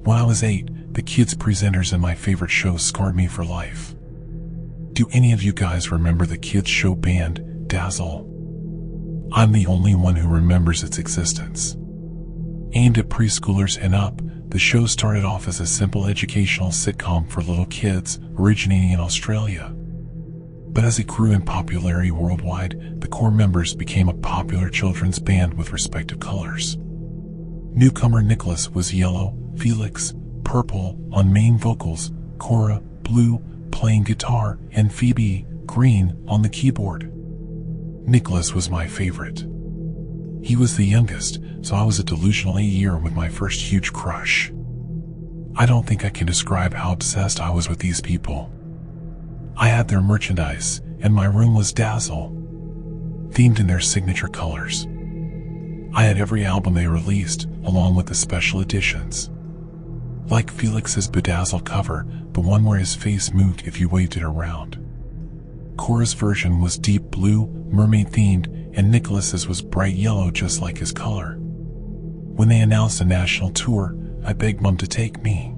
When I was 8, the kids presenters in my favorite shows scarred me for life. Do any of you guys remember the kids show band, Dazzle? I'm the only one who remembers its existence. Aimed at preschoolers and up, the show started off as a simple educational sitcom for little kids, originating in Australia. But as it grew in popularity worldwide, the core members became a popular children's band with respective colors. Newcomer Nicholas was yellow, Felix, purple, on main vocals, Cora, blue, playing guitar, and Phoebe, green, on the keyboard. Nicholas was my favorite. He was the youngest, so I was a delusional 8-year with my first huge crush. I don't think I can describe how obsessed I was with these people. I had their merchandise, and my room was Dazzle, themed in their signature colors. I had every album they released, along with the special editions. Like Felix's bedazzled cover, the one where his face moved if you waved it around. Cora's version was deep blue, mermaid-themed, and Nicholas's was bright yellow just like his color. When they announced a national tour, I begged Mom to take me.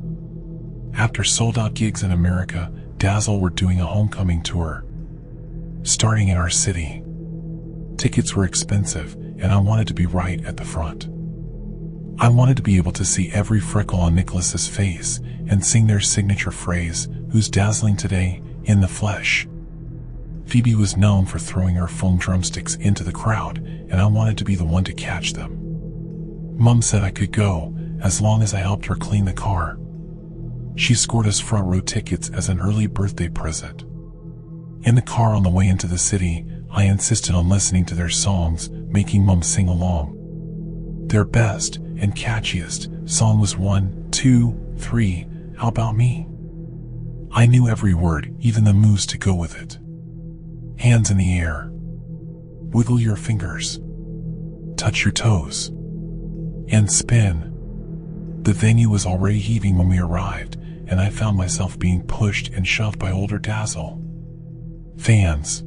After sold-out gigs in America, Dazzle were doing a homecoming tour, starting in our city. Tickets were expensive, and I wanted to be right at the front. I wanted to be able to see every freckle on Nicholas's face and sing their signature phrase, "Who's dazzling today, in the flesh?" Phoebe was known for throwing her foam drumsticks into the crowd, and I wanted to be the one to catch them. Mom said I could go, as long as I helped her clean the car. She scored us front row tickets as an early birthday present. In the car on the way into the city, I insisted on listening to their songs, making Mom sing along. Their best and catchiest song was 1, 2, 3, How About Me? I knew every word, even the moves to go with it. Hands in the air. Wiggle your fingers. Touch your toes. And spin. The venue was already heaving when we arrived, and I found myself being pushed and shoved by older Dazzle fans.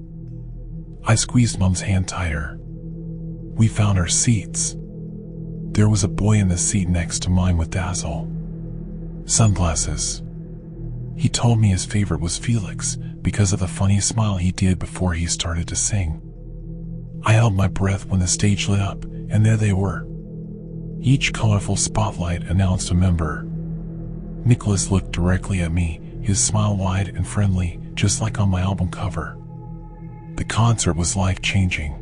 I squeezed Mom's hand tighter. We found our seats. There was a boy in the seat next to mine with Dazzle sunglasses. He told me his favorite was Felix because of the funny smile he did before he started to sing. I held my breath when the stage lit up, and there they were. Each colorful spotlight announced a member. Nicholas looked directly at me, his smile wide and friendly, just like on my album cover. The concert was life-changing.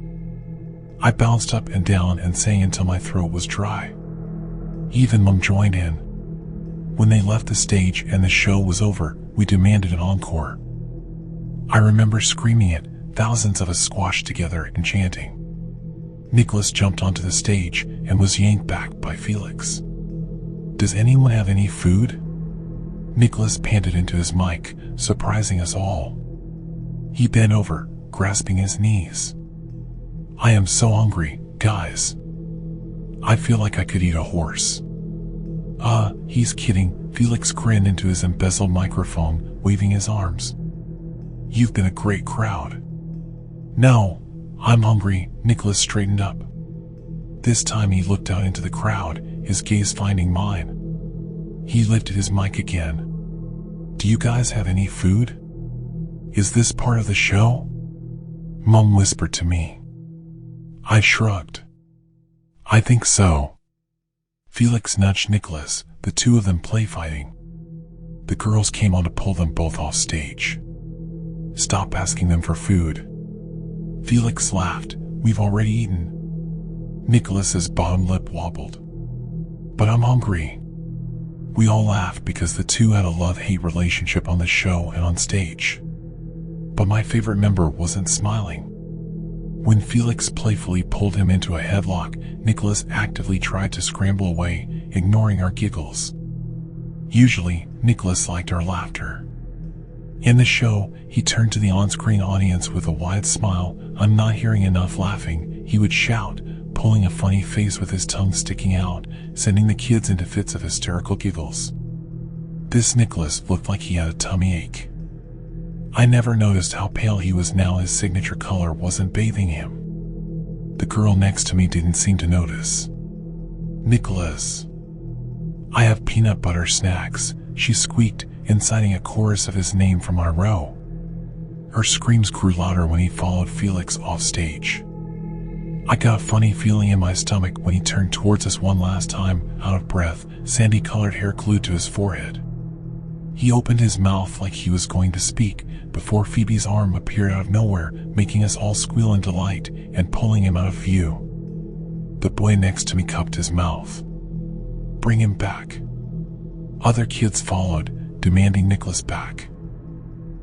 I bounced up and down and sang until my throat was dry. Even Mom joined in. When they left the stage and the show was over, we demanded an encore. I remember screaming it, thousands of us squashed together and chanting. Nicholas jumped onto the stage and was yanked back by Felix. "Does anyone have any food?" Nicholas panted into his mic, surprising us all. He bent over, grasping his knees. "I am so hungry, guys. I feel like I could eat a horse." He's kidding," Felix grinned into his embezzled microphone, waving his arms. "You've been a great crowd." "No, I'm hungry," Nicholas straightened up. This time he looked out into the crowd, his gaze finding mine. He lifted his mic again. "Do you guys have any food? Is this part of the show?" Mom whispered to me. I shrugged. "I think so." Felix nudged Nicholas, the two of them play fighting. The girls came on to pull them both off stage. "Stop asking them for food." Felix laughed. "We've already eaten." Nicholas's bottom lip wobbled. "But I'm hungry." We all laughed because the two had a love-hate relationship on the show and on stage. But my favorite member wasn't smiling. When Felix playfully pulled him into a headlock, Nicholas actively tried to scramble away, ignoring our giggles. Usually, Nicholas liked our laughter. In the show, he turned to the on-screen audience with a wide smile. "I'm not hearing enough laughing," he would shout, pulling a funny face with his tongue sticking out, sending the kids into fits of hysterical giggles. This Nicholas looked like he had a tummy ache. I never noticed how pale he was now his signature color wasn't bathing him. The girl next to me didn't seem to notice. "Nicholas, "I have peanut butter snacks," she squeaked, inciting a chorus of his name from our row. Her screams grew louder when he followed Felix off stage. I got a funny feeling in my stomach when he turned towards us one last time, out of breath, sandy-colored hair glued to his forehead. He opened his mouth like he was going to speak, before Phoebe's arm appeared out of nowhere, making us all squeal in delight and pulling him out of view. The boy next to me cupped his mouth. "Bring him back." Other kids followed, demanding Nicholas back.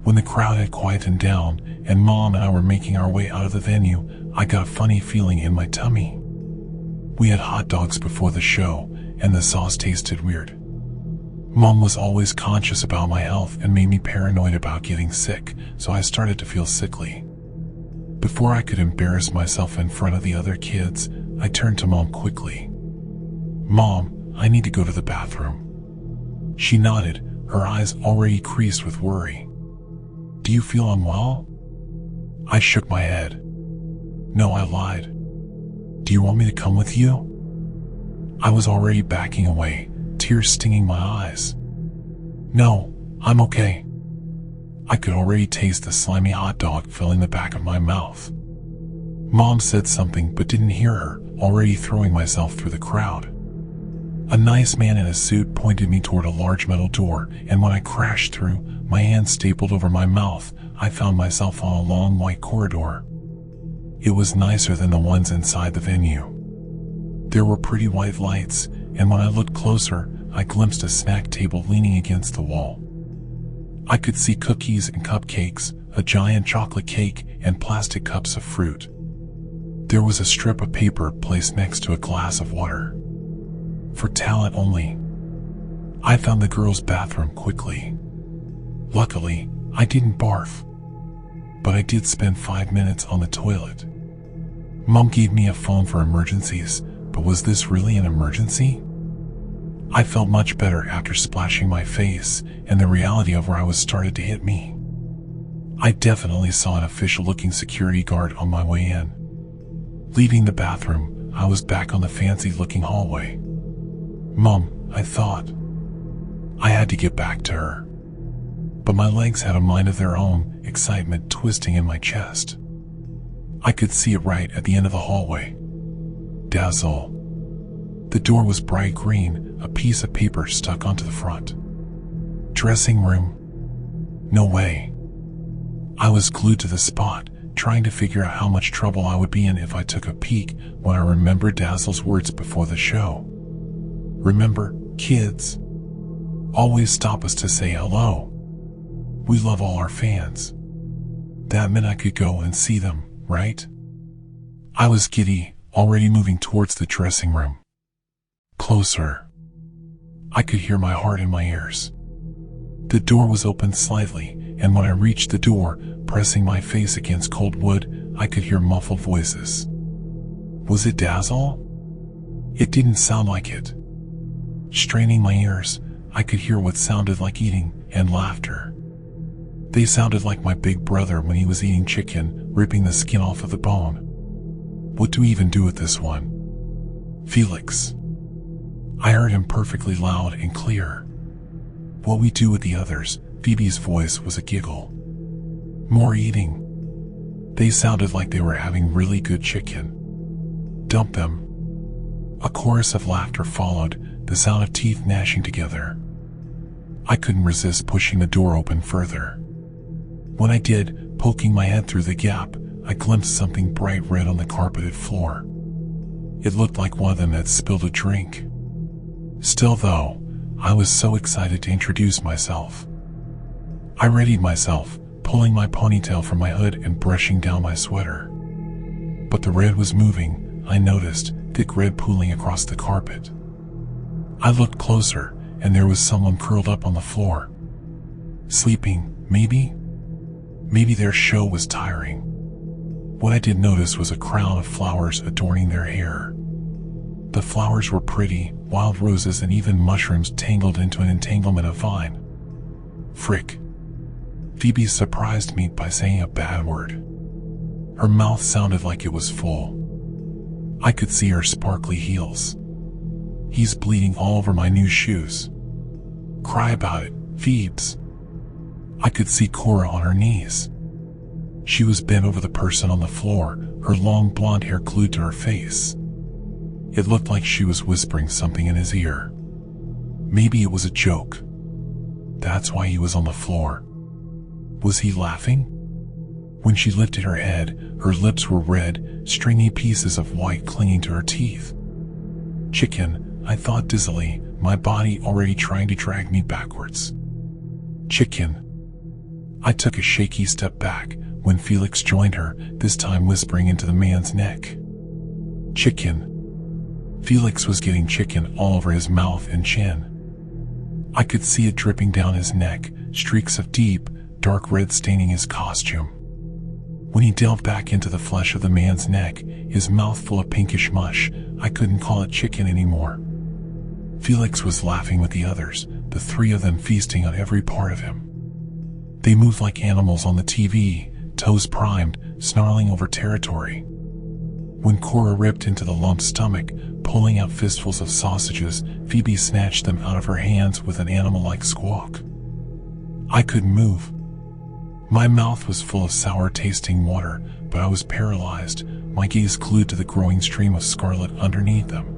When the crowd had quietened down and Mom and I were making our way out of the venue, I got a funny feeling in my tummy. We had hot dogs before the show, and the sauce tasted weird. Mom was always conscious about my health and made me paranoid about getting sick, so I started to feel sickly. Before I could embarrass myself in front of the other kids, I turned to Mom quickly. "Mom, I need to go to the bathroom." She nodded, her eyes already creased with worry. "Do you feel unwell?" I shook my head. "No," I lied. "Do you want me to come with you?" I was already backing away, tears stinging my eyes. "No, I'm okay." I could already taste the slimy hot dog filling the back of my mouth. Mom said something but didn't hear her, already throwing myself through the crowd. A nice man in a suit pointed me toward a large metal door, and when I crashed through, my hand stapled over my mouth, I found myself on a long white corridor. It was nicer than the ones inside the venue. There were pretty white lights, and when I looked closer, I glimpsed a snack table leaning against the wall. I could see cookies and cupcakes, a giant chocolate cake, and plastic cups of fruit. There was a strip of paper placed next to a glass of water. "For talent only." I found the girls' bathroom quickly. Luckily, I didn't barf. But I did spend 5 minutes on the toilet. Mom gave me a phone for emergencies, but was this really an emergency? I felt much better after splashing my face, and the reality of where I was started to hit me. I definitely saw an official-looking security guard on my way in. Leaving the bathroom, I was back on the fancy-looking hallway. Mom, I thought. I had to get back to her. But my legs had a mind of their own, excitement twisting in my chest. I could see it right at the end of the hallway. Dazzle. The door was bright green, a piece of paper stuck onto the front. Dressing room. No way. I was glued to the spot, trying to figure out how much trouble I would be in if I took a peek when I remembered Dazzle's words before the show. "Remember, kids, always stop us to say hello. We love all our fans." That meant I could go and see them, right? I was giddy, already moving towards the dressing room. Closer. I could hear my heart in my ears. The door was opened slightly, and when I reached the door, pressing my face against cold wood, I could hear muffled voices. Was it Dazzle? It didn't sound like it. Straining my ears, I could hear what sounded like eating and laughter. They sounded like my big brother when he was eating chicken, ripping the skin off of the bone. What do we even do with this one? Felix. I heard him perfectly loud and clear. What we do with the others, Phoebe's voice was a giggle. More eating. They sounded like they were having really good chicken. Dump them. A chorus of laughter followed, the sound of teeth gnashing together. I couldn't resist pushing the door open further. When I did, poking my head through the gap, I glimpsed something bright red on the carpeted floor. It looked like one of them had spilled a drink. Still though, I was so excited to introduce myself. I readied myself, pulling my ponytail from my hood and brushing down my sweater. But the red was moving, I noticed, thick red pooling across the carpet. I looked closer, and there was someone curled up on the floor. Sleeping, maybe? Maybe their show was tiring. What I did notice was a crown of flowers adorning their hair. The flowers were pretty, wild roses and even mushrooms tangled into an entanglement of vine. Frick. Phoebe surprised me by saying a bad word. Her mouth sounded like it was full. I could see her sparkly heels. He's bleeding all over my new shoes. Cry about it, Phoebes. I could see Cora on her knees. She was bent over the person on the floor, her long blonde hair glued to her face. It looked like she was whispering something in his ear. Maybe it was a joke. That's why he was on the floor. Was he laughing? When she lifted her head, her lips were red, stringy pieces of white clinging to her teeth. Chicken, I thought dizzily, my body already trying to drag me backwards. Chicken. I took a shaky step back when Felix joined her, this time whispering into the man's neck. Chicken. Felix was getting chicken all over his mouth and chin. I could see it dripping down his neck, streaks of deep, dark red staining his costume. When he delved back into the flesh of the man's neck, his mouth full of pinkish mush, I couldn't call it chicken anymore. Felix was laughing with the others, the three of them feasting on every part of him. They moved like animals on the TV, toes primed, snarling over territory. When Cora ripped into the lumped stomach, pulling out fistfuls of sausages, Phoebe snatched them out of her hands with an animal-like squawk. I couldn't move. My mouth was full of sour-tasting water, but I was paralyzed, my gaze glued to the growing stream of scarlet underneath them.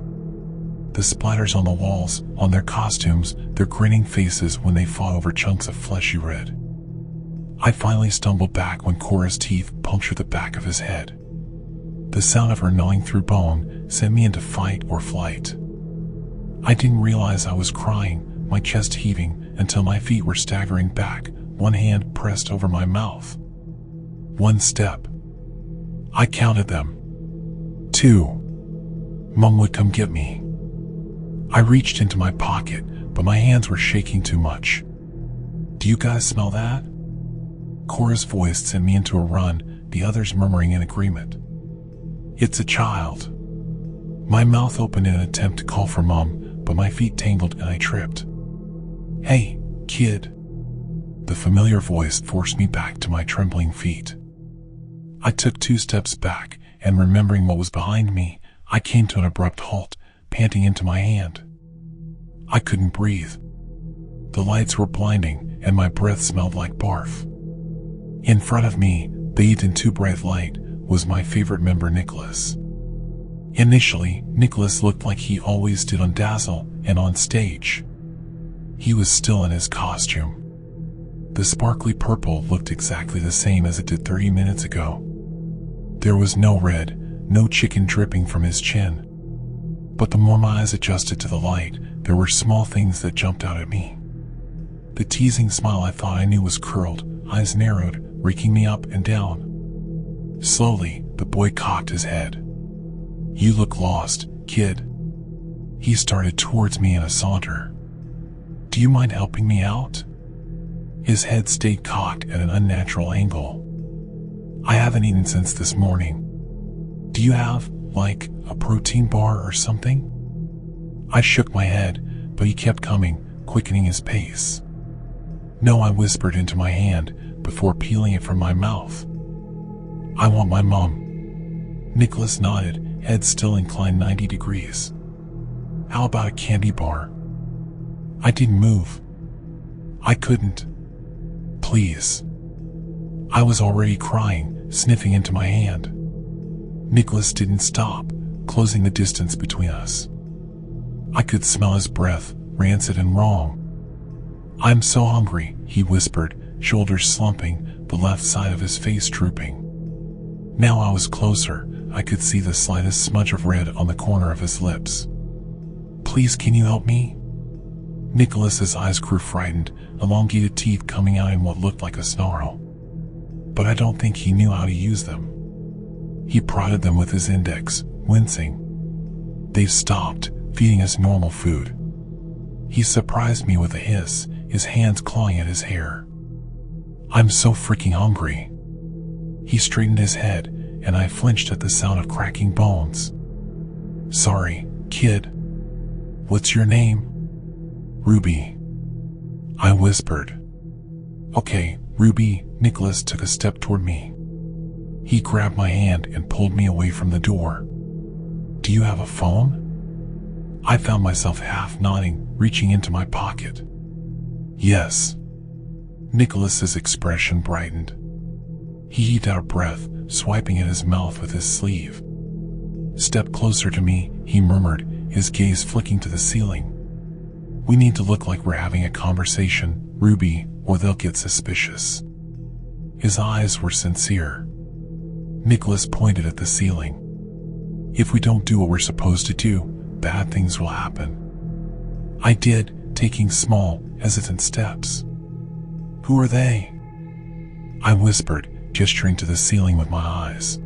The splatters on the walls, on their costumes, their grinning faces when they fought over chunks of fleshy red. I finally stumbled back when Cora's teeth punctured the back of his head. The sound of her gnawing through bone sent me into fight or flight. I didn't realize I was crying, my chest heaving, until my feet were staggering back, one hand pressed over my mouth. One step. I counted them. 2. Mom would come get me. I reached into my pocket, but my hands were shaking too much. Do you guys smell that? Cora's voice sent me into a run, the others murmuring in agreement. It's a child. My mouth opened in an attempt to call for Mom, but my feet tangled and I tripped. Hey, kid. The familiar voice forced me back to my trembling feet. I took 2 steps back, and remembering what was behind me, I came to an abrupt halt, panting into my hand. I couldn't breathe. The lights were blinding, and my breath smelled like barf. In front of me, bathed in too bright light, was my favorite member, Nicholas. Initially, Nicholas looked like he always did on Dazzle and on stage. He was still in his costume. The sparkly purple looked exactly the same as it did 30 minutes ago. There was no red, no chicken dripping from his chin. But the more my eyes adjusted to the light, there were small things that jumped out at me. The teasing smile I thought I knew was curled, eyes narrowed, raking me up and down. Slowly, the boy cocked his head. You look lost, kid. He started towards me in a saunter. Do you mind helping me out? His head stayed cocked at an unnatural angle. I haven't eaten since this morning. Do you have, like, a protein bar or something? I shook my head, but he kept coming, quickening his pace. No, I whispered into my hand before peeling it from my mouth. I want my mom. Nicholas nodded, head still inclined 90 degrees. How about a candy bar? I didn't move. I couldn't. Please. I was already crying, sniffing into my hand. Nicholas didn't stop, closing the distance between us. I could smell his breath, rancid and wrong. I'm so hungry, he whispered, shoulders slumping, the left side of his face drooping. Now I was closer, I could see the slightest smudge of red on the corner of his lips. Please, can you help me? Nicholas's eyes grew frightened, elongated teeth coming out in what looked like a snarl. But I don't think he knew how to use them. He prodded them with his index, wincing. They stopped, feeding us normal food. He surprised me with a hiss, his hands clawing at his hair. I'm so freaking hungry. He straightened his head, and I flinched at the sound of cracking bones. Sorry, kid. What's your name? Ruby. I whispered. Okay, Ruby. Nicholas took a step toward me. He grabbed my hand and pulled me away from the door. Do you have a phone? I found myself half nodding, reaching into my pocket. Yes. Nicholas's expression brightened. He heaved out a breath, swiping at his mouth with his sleeve. Step closer to me, he murmured, his gaze flicking to the ceiling. We need to look like we're having a conversation, Ruby, or they'll get suspicious. His eyes were sincere. Nicholas pointed at the ceiling. If we don't do what we're supposed to do, bad things will happen. I did, taking small, hesitant steps. Who are they? I whispered, gesturing to the ceiling with my eyes.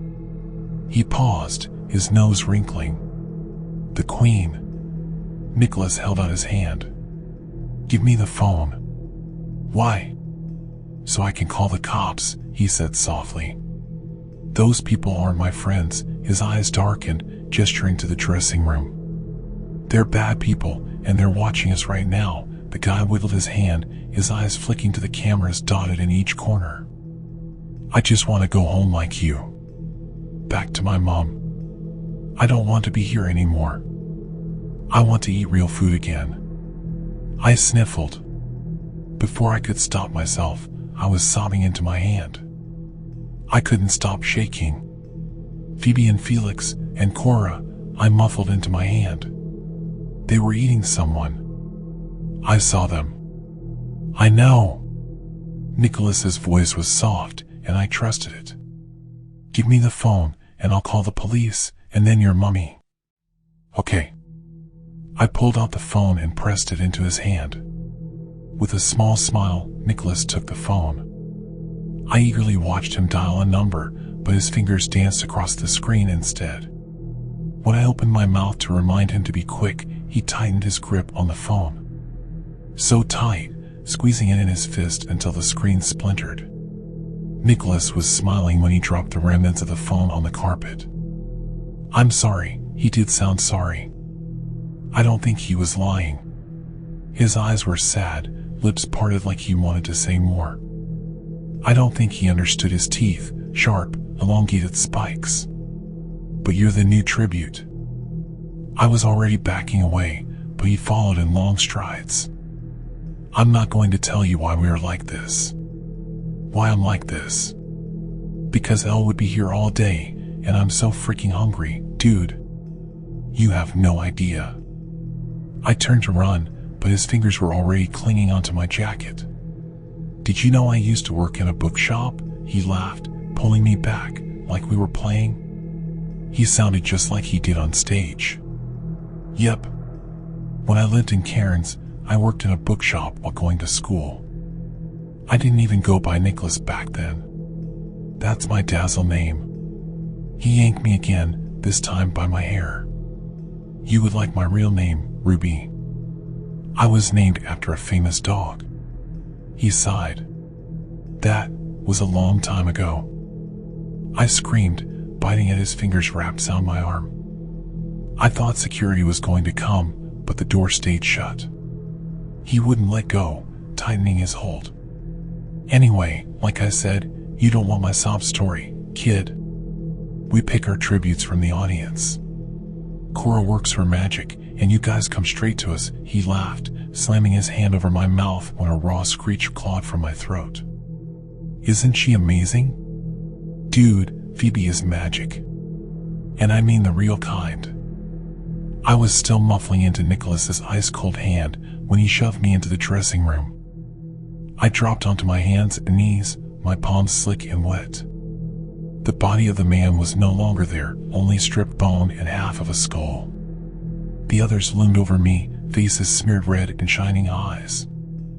He paused, his nose wrinkling. The Queen. Nicholas held out his hand. Give me the phone. Why? So I can call the cops, he said softly. Those people aren't my friends, his eyes darkened, gesturing to the dressing room. They're bad people, and they're watching us right now. The guy wiggled his hand, his eyes flicking to the cameras dotted in each corner. I just want to go home like you. Back to my mom. I don't want to be here anymore. I want to eat real food again. I sniffled. Before I could stop myself, I was sobbing into my hand. I couldn't stop shaking. Phoebe and Felix and Cora, I muffled into my hand. They were eating someone. I saw them. I know. Nicholas's voice was soft, and I trusted it. Give me the phone, and I'll call the police, and then your mummy. Okay. I pulled out the phone and pressed it into his hand. With a small smile, Nicholas took the phone. I eagerly watched him dial a number, but his fingers danced across the screen instead. When I opened my mouth to remind him to be quick, he tightened his grip on the phone. So tight, squeezing it in his fist until the screen splintered. Nicholas was smiling when he dropped the remnants of the phone on the carpet. I'm sorry, he did sound sorry. I don't think he was lying. His eyes were sad, lips parted like he wanted to say more. I don't think he understood his teeth, sharp, elongated spikes. But you're the new tribute. I was already backing away, but he followed in long strides. I'm not going to tell you why we are like this. Why I'm like this. Because Elle would be here all day, and I'm so freaking hungry, dude. You have no idea. I turned to run, but his fingers were already clinging onto my jacket. Did you know I used to work in a bookshop? He laughed, pulling me back, like we were playing. He sounded just like he did on stage. Yep. When I lived in Cairns, I worked in a bookshop while going to school. I didn't even go by Nicholas back then. That's my Dazzle name. He yanked me again, this time by my hair. You would like my real name, Ruby. I was named after a famous dog. He sighed. That was a long time ago. I screamed, biting at his fingers wrapped around my arm. I thought security was going to come, but the door stayed shut. He wouldn't let go, tightening his hold. Anyway, like I said, you don't want my sob story, kid. We pick our tributes from the audience. Cora works her magic, and you guys come straight to us, he laughed, slamming his hand over my mouth when a raw screech clawed from my throat. Isn't she amazing? Dude, Phoebe is magic. And I mean the real kind. I was still muffling into Nicholas's ice-cold hand when he shoved me into the dressing room. I dropped onto my hands and knees, my palms slick and wet. The body of the man was no longer there, only stripped bone and half of a skull. The others loomed over me, faces smeared red and shining eyes.